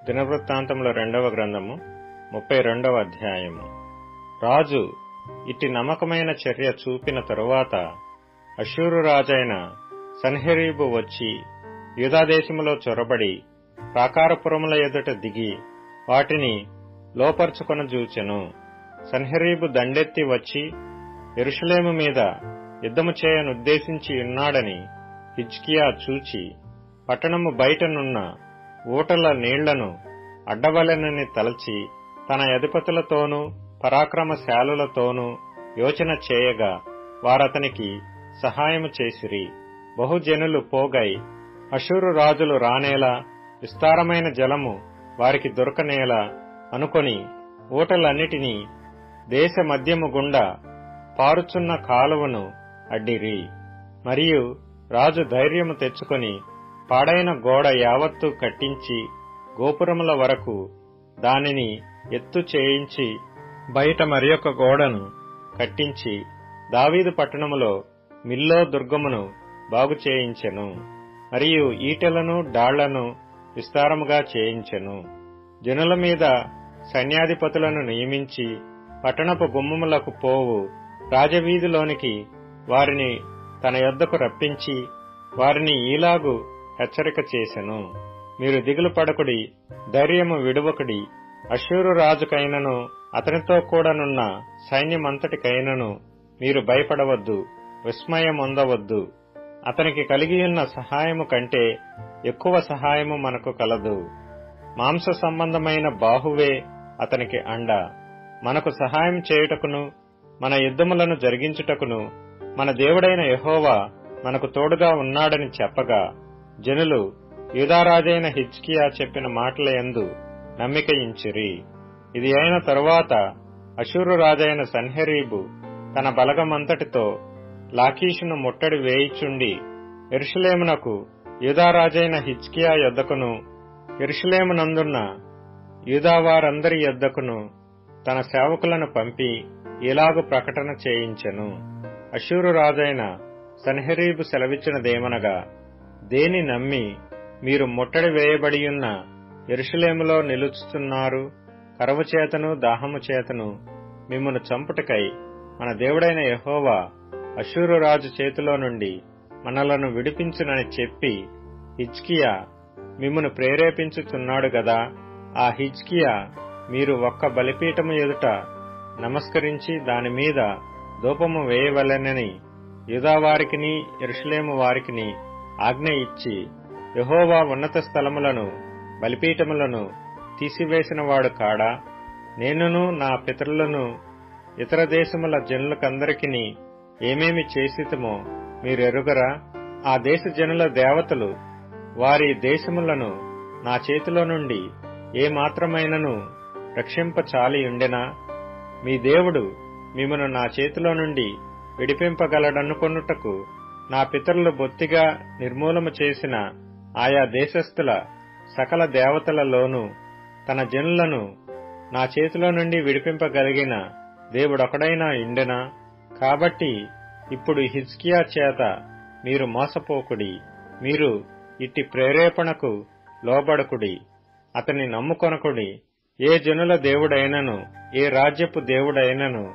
దినవృత్తాంతముల 2వ గ్రంథము 32వ అధ్యాయము. రాజు ఇట్టి నమ్మకమైన చర్య చూపిన తరువాత అష్షూరు రాజైన సన్హెరీబు వచ్చి యూదాదేశములో చొరబడి ప్రాకారపురముల ఎదుట దిగి వాటిని లోపర్చుకొనజూచెను. సన్హెరీబు దండెత్తి వచ్చి యెరూషలేము మీద యుద్ధము చేయనుద్దేశించి ఉన్నాడని హిజ్కియా చూచి పట్టణము బయటనున్న ఊటల నీళ్లను అడ్డవలెనని తలచి తన అధిపతులతోనూ పరాక్రమశాలులతోనూ యోచన చేయగా వారతనికి సహాయము చేసిరి. బహుజనులు పోగై అష్షూరు రాజులు రానేలా విస్తారమైన జలము వారికి దొరకనేలా అనుకొని ఊటలన్నిటినీ దేశ మధ్యము గుండా పారుచున్న కాలువను అడ్డిరి. మరియు రాజు ధైర్యము తెచ్చుకొని పాడైన గోడ యావత్తు కట్టించి గోపురముల వరకు దానిని ఎత్తు చేయించి బయట మరియొక గోడను కట్టించి దావీదు పట్టణములో మిల్లో దుర్గమును బాగు చేయించెను. మరియు ఈటెలను డాళ్లను విస్తారముగా చేయించెను. జనుల మీద సైన్యాధిపతులను నియమించి పట్టణపు గుమ్మములకు పోవు రాజవీధిలోనికి వారిని తన యొద్దకు రప్పించి వారిని ఈలాగు హెచ్చరిక చేసెను. మీరు దిగులు పడకుడి, ధైర్యము విడువకుడి. అష్షూరు రాజుకైనను అతనితో కూడానున్న సైన్యమంతటికైనను మీరు భయపడవద్దు, విస్మయమొందవద్దు. అతనికి కలిగియున్న సహాయము కంటే ఎక్కువ సహాయము మనకు కలదు. మాంస సంబంధమైన బాహువే అతనికి అండ. మనకు సహాయం చేయుటకును మన యుద్ధములను జరిగించుటకును మన దేవుడైన యెహోవా మనకు తోడుగా ఉన్నాడని చెప్పగా జనులు యూదారాజైన హిజ్కియా చెప్పిన మాటల యందు నమ్మికయించిరి. ఇది అయిన తరువాత అష్షూరు రాజైన సన్హెరీబు తన బలగమంతటితో లాకీషును ముట్టడి వేయిచుండి యెరూషలేమునకు యూదారాజైన హిజ్కియా యొద్దకును యెరూషలేమునందున్న యూదావారందరి యొద్దకును తన సేవకులను పంపి ఇలాగు ప్రకటన చేయించెను. అష్షూరు రాజైన సన్హెరీబు సెలవిచ్చినదేమనగా, దేని నమ్మి మీరు ముట్టడి వేయబడియున్న యెరూషలేములో నిలుచుతున్నారు? కరువు చేతను దాహము చేతను మిమ్మును చంపుటకై మన దేవుడైన యెహోవా అష్షూరు రాజు చేతిలో నుండి మనలను విడిపించునని చెప్పి హిజ్కియా మిమ్మును ప్రేరేపించుచున్నాడు గదా. ఆ హిజ్కియా మీరు ఒక్క బలిపీఠము ఎదుట నమస్కరించి దానిమీద ధూపము వేయవలెనని యూదావారికిని యెరూషలేము వారికిని ఆజ్ఞ ఇచ్చి యెహోవా ఉన్నత స్థలములను బలిపీఠములను తీసివేసినవాడు కాడా? నేనును నా పితరులను ఇతర దేశముల జనులకందరికిని ఏమేమి చేసితమో మీరెరుగరా? ఆ దేశ జనుల దేవతలు వారి దేశములను నా చేతిలో నుండి ఏ మాత్రమైనను రక్షింపచాలియుండెనా? మీ దేవుడు మిమ్మును నా చేతిలో నుండి విడిపింపగలడనుకొనుటకు నా పితరులు బొత్తిగా నిర్మూలము చేసిన ఆయా దేశస్థుల సకల దేవతలలోనూ తన జనులను నా చేతిలో నుండి విడిపింపగలిగిన దేవుడొకడైనా ఇండెనా? కాబట్టి ఇప్పుడు హిజ్కియా చేత మీరు మోసపోకుడి. మీరు ఇట్టి ప్రేరేపణకు లోబడకుడి. అతన్ని నమ్ముకొనకుడి. ఏ జనుల దేవుడైనను ఏ రాజ్యపు దేవుడైనను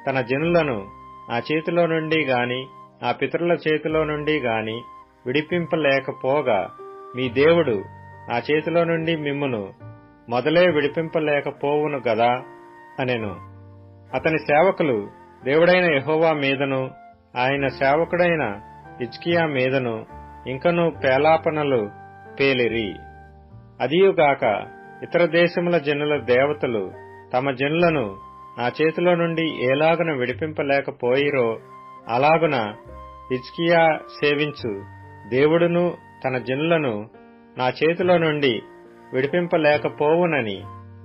తన జనులను నా చేతిలో నుండి గాని నా పితరుల చేతిలో నుండి గాని విడిపింపలేకపోగా మీ దేవుడు నా చేతిలో నుండి మిమ్మును మొదలే విడిపింపలేకపోవును గదా అనెను. అతని సేవకులు దేవుడైన యెహోవా మీదను ఆయన సేవకుడైన హిజ్కియా మీదను ఇంకనూ పేలాపనలు పేలిరి. అదియుగాక ఇతర దేశముల జనుల దేవతలు తమ జనులను నా చేతిలో నుండి ఏలాగున విడిపింపలేకపోయిరో అలాగున హిజ్కియా సేవించు దేవుడును తన జనులను నా చేతిలో నుండి విడిపింపలేకపోవునని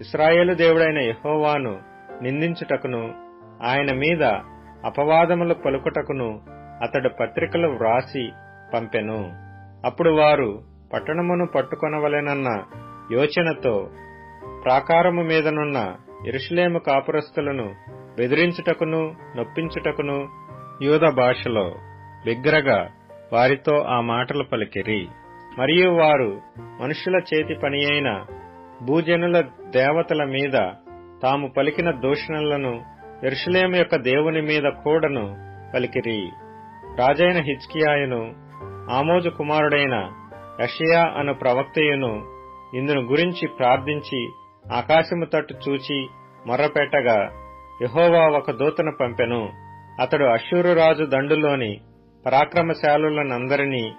ఇశ్రాయేలు దేవుడైన యెహోవాను నిందించుటకును ఆయన మీద అపవాదములు పలుకుటకును అతడు పత్రికలు వ్రాసి పంపెను. అప్పుడు వారు పట్టణమును పట్టుకొనవలెనన్న యోచనతో ప్రాకారము మీదనున్న యెరూషలేము కాపురస్తులను బెదిరించుటకును నొప్పించుటకును యూద భాషలో బిగ్గరగా వారితో ఆ మాటలు పలికిరి. మరియు వారు మనుష్యుల చేతి పని అయిన భూజనుల దేవతల మీద తాము పలికిన దూషణలను యెరూషలేము యొక్క దేవుని మీద కూడను పలికిరి. రాజైన హిజ్కియాయును ఆమోజు కుమారుడైన యెషయా అను ప్రవక్తయును ఇందును గురించి ప్రార్థించి ఆకాశము తట్టు చూచి మొర్రపెట్టగా యెహోవా ఒక దూతను పంపెను. అతడు అష్షూరు రాజు దండులోని పరాక్రమశాలులనందరినీ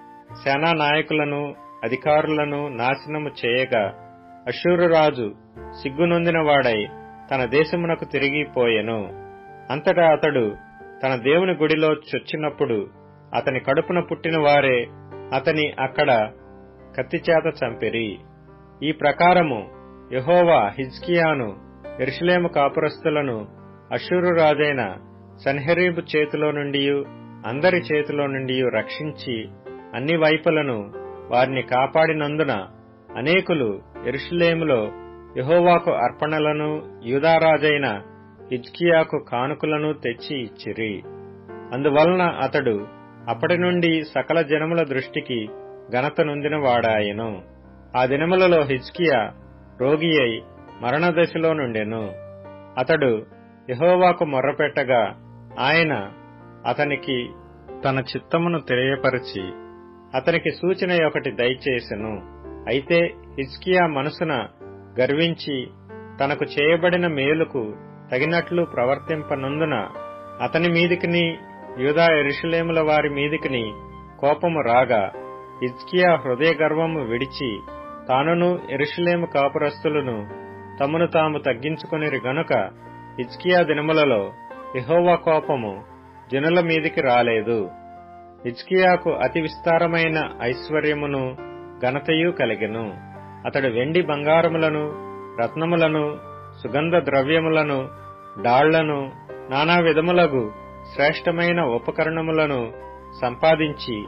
సేనా నాయకులను అధికారులను నాశనము చేయగా అష్షూరు రాజు సిగ్గునొందిన వాడై తన దేశమునకు తిరిగిపోయెను. అంతటా అతడు తన దేవుని గుడిలో చొచ్చినప్పుడు అతని కడుపున పుట్టిన వారే అతని అక్కడ కత్తిచేత చంపిరి. ఈ ప్రకారము యెహోవా హిజ్కియాను యెరూషలేము కాపురస్తులను అష్షూరు రాజైన సన్హెరీబు చేతిలో నుండి అందరి చేతిలో నుండి రక్షించి అన్ని వైపులను వారిని కాపాడినందున అనేకులు యెరూషలేములో యెహోవాకు అర్పణలను యూదారాజైన హిజ్కియాకు కానుకలను తెచ్చి ఇచ్చిరి. అందువలన అతడు అప్పటి నుండి సకల జనముల దృష్టికి ఘనత నొందిన వాడాయెను. ఆ దినములలో హిజ్కియా రోగి అయి మరణదశలో నుండెను. అతడు యెహోవాకు మొర్రపెట్టగా ఆయన అతనికి తన చిత్తమును తెలియపరిచి అతనికి సూచన ఒకటి దయచేసెను. అయితే హిజ్కియా మనసున గర్వించి తనకు చేయబడిన మేలుకు తగినట్లు ప్రవర్తింపనందున అతని మీదికిని యూదా యెరూషలేముల వారి మీదికిని కోపము రాగా హిజ్కియా హృదయ గర్వము విడిచి తానును యెరూషలేము కాపురస్తులను తమను తాము తగ్గించుకొనిరి గనుక హిజ్కియా దినములలో యెహోవా కోపము జనుల మీదికి రాలేదు. హిజ్కియాకు అతి విస్తారమైన ఐశ్వర్యమును ఘనతయు కలిగెను. అతడు వెండి బంగారములను రత్నములను సుగంధ ద్రవ్యములను డాళ్లను నానా విధములగు శ్రేష్టమైన ఉపకరణములను సంపాదించి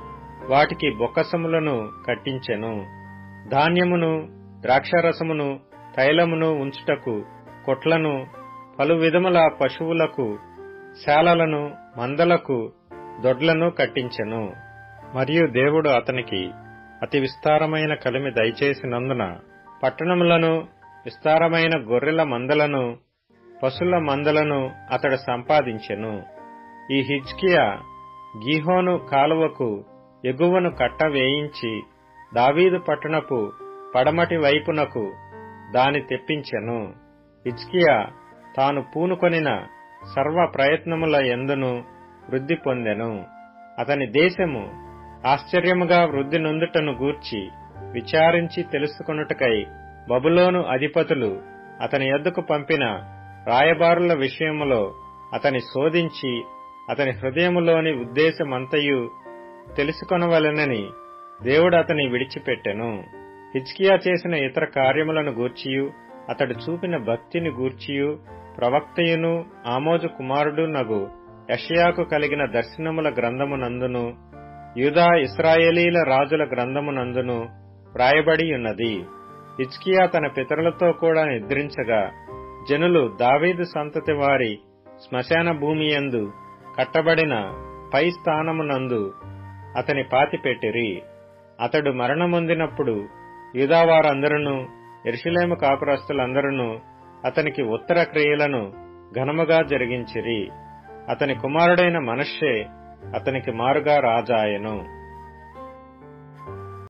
వాటికి బొక్కసములను కట్టించెను. ధాన్యమును ద్రాక్షారసమును తైలమును ఉంచుటకు కొట్లను పలు విధముల పశువులకు శాలలను మందలకు దొడ్లను కట్టించెను. మరియు దేవుడు అతనికి అతి విస్తారమైన కలిమి దయచేసినందున పట్టణములను విస్తారమైన గొర్రెల మందలను పశుల మందలను అతడు సంపాదించెను. ఈ హిజ్కియా గీహోను కాలువకు ఎగువను కట్ట వేయించి దావీదు పట్టణపు పడమటి వైపునకు దాని తెప్పించెను. హిజ్కియా తాను పూనుకొనిన సర్వ ప్రయత్నముల యందును వృద్ధి పొందెను. అతని దేశము ఆశ్చర్యముగా వృద్ధి నొందుటను గూర్చి విచారించి తెలుసుకొనుటకై బబులోను అధిపతులు అతని యొద్దకు పంపిన రాయబారుల విషయములో అతని శోధించి అతని హృదయములోని ఉద్దేశమంతయు తెలుసుకొనవలెనని దేవుడు అతని విడిచిపెట్టెను. హిజ్కియా చేసిన ఇతర కార్యములను గూర్చియు అతడు చూపిన భక్తిని గూర్చియు ప్రవక్తయును ఆమోజు కుమారుడు నగు యెషయాకు కలిగిన దర్శనముల గ్రంథమునందును యూదా ఇశ్రాయేలీల రాజుల గ్రంథమునందును వ్రాయబడి ఉన్నది. హిజ్కియా తన పితరులతో కూడా నిద్రించగా జనులు దావీదు సంతతి వారి శ్మశాన భూమియందు కట్టబడిన పై స్థానమునందు అతని పాతిపెట్టిరి. అతడు మరణమొందినప్పుడు యూదావారందరూ యెరూషలేము కాపురస్తులందరూ అతనికి ఉత్తర క్రియలను ఘనముగా జరిగించిరి. అతని కుమారుడైన మనష్షే అతనికి మారుగా రాజాయెను.